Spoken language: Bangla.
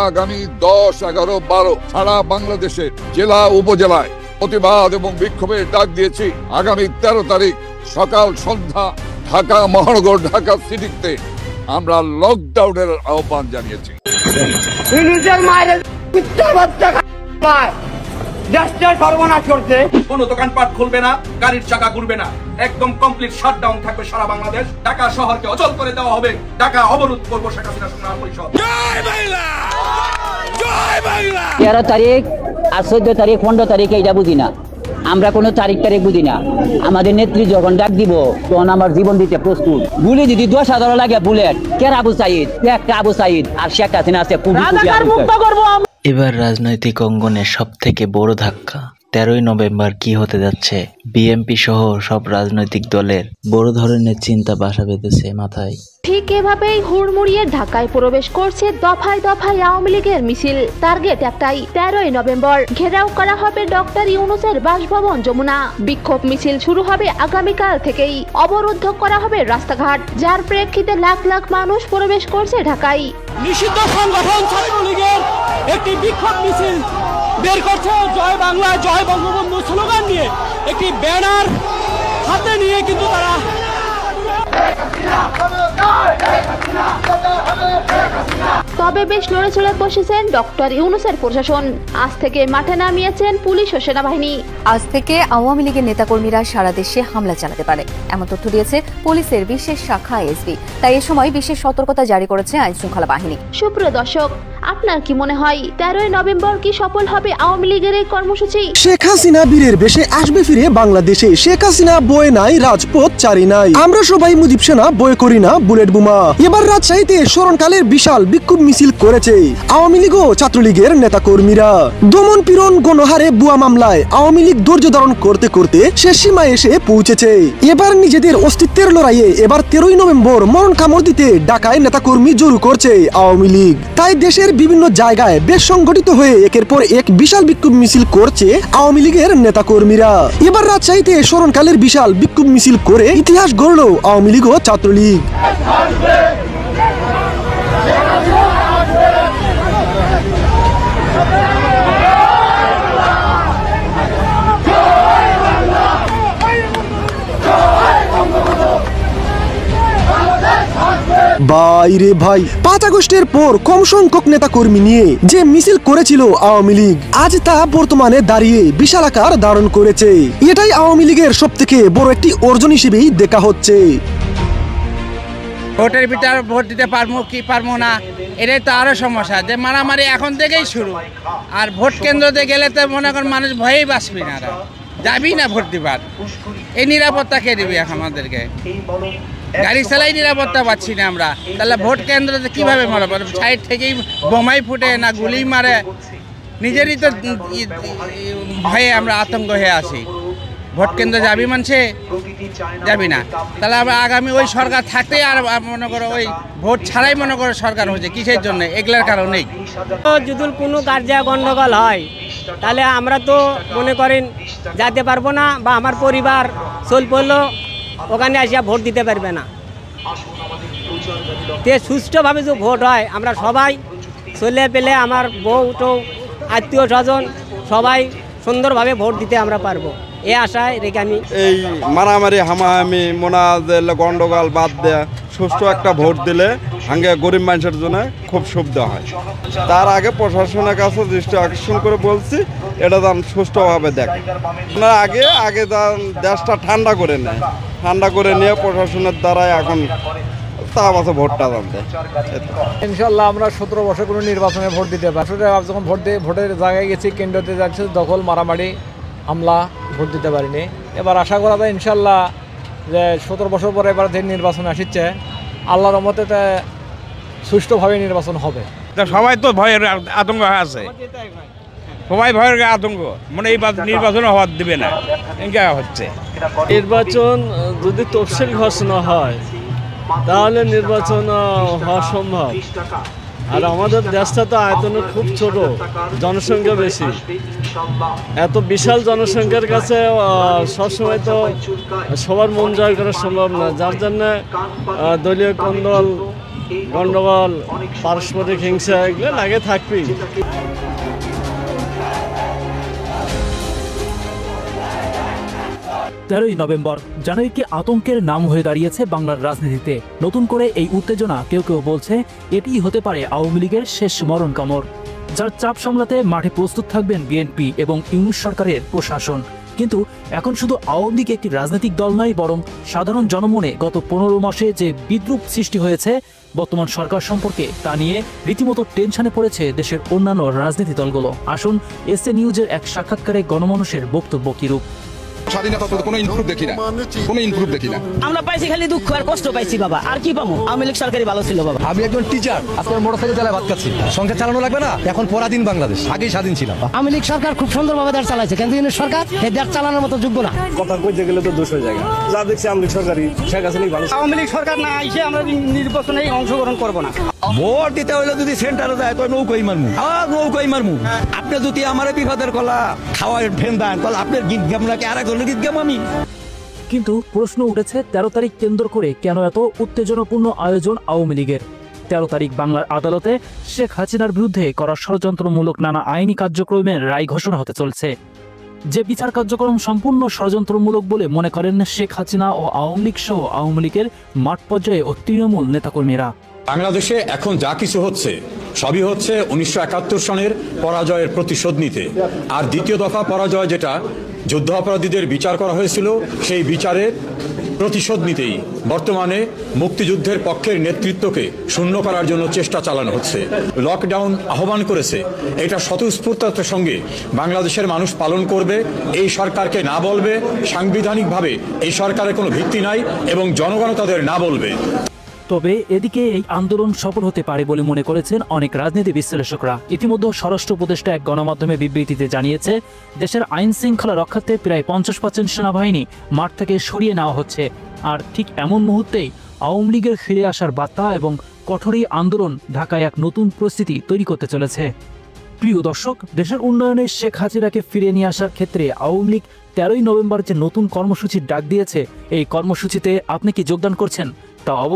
আগামী 10, 11, 12 সারা বাংলাদেশের জেলা উপজেলায় প্রতিবাদ এবং বিক্ষোভের ডাক দিয়েছি। আগামী 13 তারিখ সকাল সন্ধ্যা ঢাকা মহানগর, ঢাকা সিটিতে আমরা লকডাউনের আহ্বান জানিয়েছি। কোন দোকানপাট খুলবে না, গাড়ির চাকা ঘুরবে না, একদম কমপ্লিট শাটডাউন থাকবে সারা বাংলাদেশ। ঢাকা শহরকে অচল করে দেওয়া হবে। ঢাকা অবরোধ করবো শেখ হাসিনা সংগ্রাম পরিষদ। জয় বাংলা, জয় বাংলা। 13 তারিখ আর 14 তারিখ 15 তারিখ এইটা বুঝি না, আমরা কোনো তারিখ বুঝি না। আমাদের নেত্রী যখন ডাক দিব তখন আমার জীবন দিতে প্রস্তুত। গুলি যদি 10,000 লাগে বুলেট, কে আবু সাইদ, একটা আবু সাইদ আর শেখ হাসিনা আছে। এবার রাজনৈতিক অঙ্গনে সব থেকে বড় ধাক্কা। 13ই নভেম্বর কি হতে যাচ্ছে? বিএনপি সহ সব রাজনৈতিক দলের বড় ধরনের চিন্তা বাসা বেঁধেছে মাথায়। ঠিক এভাবেই হুড়মুড়িয়ে ঢাকায় প্রবেশ করছে দফায় দফায় আওয়ামী লীগের মিছিল। টার্গেট একটাই, 13ই নভেম্বর ঘেরাও করা হবে ডক্টর ইউনূসের বাসভবন যমুনা। বিক্ষোভ মিছিল শুরু হবে আগামীকাল থেকেই। অবরুদ্ধ করা হবে রাস্তাঘাট, যার প্রেক্ষিতে লাখ লাখ মানুষ প্রবেশ করছে ঢাকায়। নিষিদ্ধ সংগঠন ছাত্রলীগের একটি বিক্ষোভ মিছিল বের করছে জয় বাংলা জয় বঙ্গবন্ধু স্লোগান নিয়ে। একটি ব্যানার হাতে নিয়ে কিন্তু তারা তবে বেশ নড়ে চড়ে বসেছেন ডক্টর ইউনূসের প্রশাসন। আজ থেকে মাঠে নামিয়েছেন পুলিশ ও সেনাবাহিনী। আজ থেকে আওয়ামী লীগের নেতাকর্মীরা সারা দেশে হামলা চালাতে পারে, এমন তথ্য দিয়েছে পুলিশের বিশেষ শাখা এসবি। তাই এ সময় বিশেষ সতর্কতা জারি করেছে আইন শৃঙ্খলা বাহিনী। সুপ্রিয় দর্শক, আপনার কি মনে হয় 13ই নভেম্বর কি সফল হবে আওয়ামী লীগের এই কর্মসূচি? শেখ হাসিনা বীরের বেশে আসবে ফিরে বাংলাদেশে। শেখ হাসিনা বয়ে নাই, রাজপথ চারি নাই। আমরা সবাই মুজিব সেনা বয়ে করি না বুলেট বোমা। এবার রাজশাহীতে স্মরণকালের বিশাল বিক্ষোভ মিছিল করেছে আওয়ামী লীগ ও ছাত্রলীগের নেতা কর্মীরা। দমন পীড়ন, গণহারে, বুয়া মামলায় আওয়ামী লীগ ধৈর্য ধারণ করতে করতে শেষ সীমায় এসে পৌঁছেছে। এবার নিজেদের অস্তিত্বের লড়াইয়ে এবার 13ই নভেম্বর মরণ কামড় দিতে ঢাকায় নেতা কর্মী জড়ো করছে আওয়ামী লীগ। তাই দেশের বিভিন্ন জায়গায় বেশ সংগঠিত হয়ে একের পর এক বিশাল বিক্ষোভ মিছিল করছে আওয়ামী লীগের নেতা কর্মীরা। এবার রাজশাহীতে স্মরণকালের বিশাল বিক্ষোভ মিছিল করে ইতিহাস গড়ল আওয়ামী লীগ ও ছাত্রলীগ। বাইরে ভাই, 5 আগস্টের পর কম সংখ্যক নেতা কর্মী নিয়ে যে মিছিল করেছিল আওয়ামী লীগ, আজ তা বর্তমানে দাঁড়িয়ে বিশাল আকার ধারণ করেছে। এটাই আওয়ামী লীগের সব থেকে বড় একটি অর্জন হিসেবেই দেখা হচ্ছে। ভোটের ভিতরে ভোট দিতে পারবো কি পারবো না, এটাই তো আরো সমস্যা। যে মারামারি এখন থেকেই শুরু। আর ভোট কেন্দ্রতে গেলে তো মনে করেন মানুষ ভয়েই বাঁচবি না, যাবি না ভোট দিবার। এই নিরাপত্তা কে দিবি এখন আমাদেরকে? গাড়ি চালাই নিরাপত্তা পাচ্ছি না আমরা, তাহলে ভোট কেন্দ্রতে কিভাবে মারব? সাইড থেকেই বোমাই ফুটে না গুলি মারে, নিজেরই তো ভয়ে আমরা আতঙ্ক হয়ে আছি। ভোট কেন্দ্রে যাবি মানছে, যাবি না, তাহলে আমরা আগামী ওই সরকার থাকতেই আর মনে করো ওই ভোট ছাড়াই মনে করো সরকার হয়েছে। কিসের জন্য? এগুলার কারণেই। যদি কোনো কার্যা গন্ডগোল হয় তাহলে আমরা তো মনে করেন যেতে পারবো না, বা আমার পরিবার চল পড়লো ওখানে আসিয়া ভোট দিতে পারবে না। তে সুষ্ঠুভাবে যে ভোট হয়, আমরা সবাই চলে পেলে আমার বউ টো আত্মীয় স্বজন সবাই সুন্দরভাবে ভোট দিতে আমরা পারবো, এ আশায় রেখে আমি এই মারামারি হামাহামি মোনাজেল গন্ডগোল বাদ দেয়া সুষ্ঠু একটা ভোট দিলে হাঙ্গে গরিব মানুষের জন্য খুব সুবিধা হয়। তার আগে প্রশাসনের কাছে দৃষ্টি আকর্ষণ করে বলছি, এটা যেন সুষ্ঠুভাবে দেখে। আপনারা আগে দেশটা ঠান্ডা করে নেয়, ঠান্ডা করে নিয়ে প্রশাসনের দ্বারাই এখন তা আছে ভোটটা জানতে। ইনশাল্লাহ আমরা 17 বছর কোনো নির্বাচনে ভোট দিতে পারি। যখন ভোটের জায়গায় গেছি, কেন্দ্রতে যাচ্ছে দখল, মারামারি, হামলা, ভোট দিতে পারিনি। এবার আশা করা যায় ইনশাল্লাহ যে 17 বছর পরে এবার যে নির্বাচন আসছে, আল্লাহর রহমতে সুষ্ঠুভাবে নির্বাচন হবে। সবাই তো ভয়ের আতঙ্ক আছে, সবাই ভয়ের আতঙ্ক, মানে এই নির্বাচন হওয়ার দেবে না, এঙ্কা হচ্ছে। নির্বাচন যদি তফসিল ঘোষণা হয় তাহলে নির্বাচন হওয়া সম্ভব। আর আমাদের দেশটা তো আয়তনে খুব ছোট, জনসংখ্যা বেশি। এত বিশাল জনসংখ্যার কাছে সবসময় তো সবার মন জয় করা সম্ভব না, যার জন্য দলীয় কোন্দল, গণ্ডগোল, পারস্পরিক হিংসা এগুলো লাগে থাকবেই। 13ই নভেম্বর জানুয়ারিকে আতঙ্কের নাম হয়ে দাঁড়িয়েছে বাংলার রাজনীতিতে। নতুন করে এই উত্তেজনা কেউ কেউ বলছে এটিই হতে পারে আওয়ামী লীগের শেষ মরণ কামড়, যার চাপ সামলাতে মাঠে প্রস্তুত থাকবেন বিএনপি এবং ইউনূস সরকারের প্রশাসন। কিন্তু এখন শুধু আওয়ামী লীগ একটি রাজনৈতিক দল নয়, বরং সাধারণ জনমনে গত 15 মাসে যে বিদ্রূপ সৃষ্টি হয়েছে বর্তমান সরকার সম্পর্কে, তা নিয়ে রীতিমতো টেনশনে পড়েছে দেশের অন্যান্য রাজনীতি দলগুলো। আসুন এসএ নিউজের এক সাক্ষাৎকারে গণমানুষের বক্তব্য কিরূপ। স্বাধীনতা তো কোনো ইমপ্রুভ দেখি না, কোনো ইমপ্রুভ দেখি না। আমরা পাইছি খালি দুঃখ আর কষ্ট পাইছি বাবা, আর কি পাবো? আওয়ামী লীগ সরকারি ভালো ছিল বাবা। আমি একজন টিচার, আজকে মোটরসাইকেল চালায় ভাত খাচ্ছি, সংসার চালানো লাগবে না। এখন পরাধীন বাংলাদেশ, আগেই স্বাধীন ছিলাম। আওয়ামী লীগ সরকার খুব সুন্দরভাবে দেশ চালাইছে, কিন্তু ইউনূস সরকার এই দেশ চালানোর মতো যোগ্য না। কথা কইতে গেলে তো দোষ হয়ে যায়। যা দেখছি আওয়ামী লীগ সরকারই, শেখ হাসিনাই ভালো। আওয়ামী লীগ সরকার না আইসে আমরা নির্বাচনে অংশগ্রহণ করবো না। ভোট দিতে হইলে যদি সেন্টারে যায় তো নৌকাই মারমু, নৌকাই মারমু। আপনি যদি আমার বিপদের কলা খাওয়ায় ফেন দেন, তাহলে আপনার গীত গাম নাকি আর এক গীত গাম আমি। কিন্তু প্রশ্ন উঠেছে 13 তারিখ কেন্দ্র করে কেন এত উত্তেজনাপূর্ণ আয়োজন আওয়ামী লীগের। 13 তারিখ বাংলার আদালতে শেখ হাসিনার বিরুদ্ধে করা ষড়যন্ত্রমূলক নানা আইনি কার্যক্রমের রায় ঘোষণা হতে চলছে, যে বিচার কার্যক্রম সম্পূর্ণ ষড়যন্ত্রমূলক বলে মনে করেন শেখ হাসিনা ও আওয়ামী লীগ সহ আওয়ামী লীগের মাঠ পর্যায়ে ও তৃণমূল নেতাকর্মীরা। বাংলাদেশে এখন যা কিছু হচ্ছে সবই হচ্ছে 1971 সনের পরাজয়ের প্রতিশোধ নিতে। আর দ্বিতীয় দফা পরাজয়, যেটা যুদ্ধাপরাধীদের বিচার করা হয়েছিল, সেই বিচারের প্রতিশোধ নিতেই বর্তমানে মুক্তিযুদ্ধের পক্ষের নেতৃত্বকে শূন্য করার জন্য চেষ্টা চালানো হচ্ছে। লকডাউন আহ্বান করেছে, এটা স্বতঃস্ফূর্ততার সঙ্গে বাংলাদেশের মানুষ পালন করবে। এই সরকারকে না বলবে, সাংবিধানিকভাবে এই সরকারের কোনো ভিত্তি নাই এবং জনগণ তাদের না বলবে। তবে এদিকে এই আন্দোলন সফল হতে পারে বলে মনে করেছেন অনেক রাজনীতি বিশ্লেষকরা। ইতিমধ্যে স্বরাষ্ট্র উপদেষ্টা এক গণমাধ্যমে বিবৃতিতে জানিয়েছে, দেশের আইন শৃঙ্খলা রক্ষার্থে প্রায় 50% সেনাবাহিনী মাঠ থেকে সরিয়ে নেওয়া হচ্ছে। আর ঠিক এমন মুহূর্তেই আওয়ামী লীগের ফিরে আসার বার্তা এবং কঠোরই আন্দোলন ঢাকায় এক নতুন পরিস্থিতি তৈরি করতে চলেছে। প্রিয় দর্শক, দেশের উন্নয়নে শেখ হাসিনাকে ফিরিয়ে নিয়ে আসার ক্ষেত্রে আওয়ামী লীগ 13ই নভেম্বর যে নতুন কর্মসূচির ডাক দিয়েছে, এই কর্মসূচিতে আপনি কি যোগদান করছেন তা অবশ্যই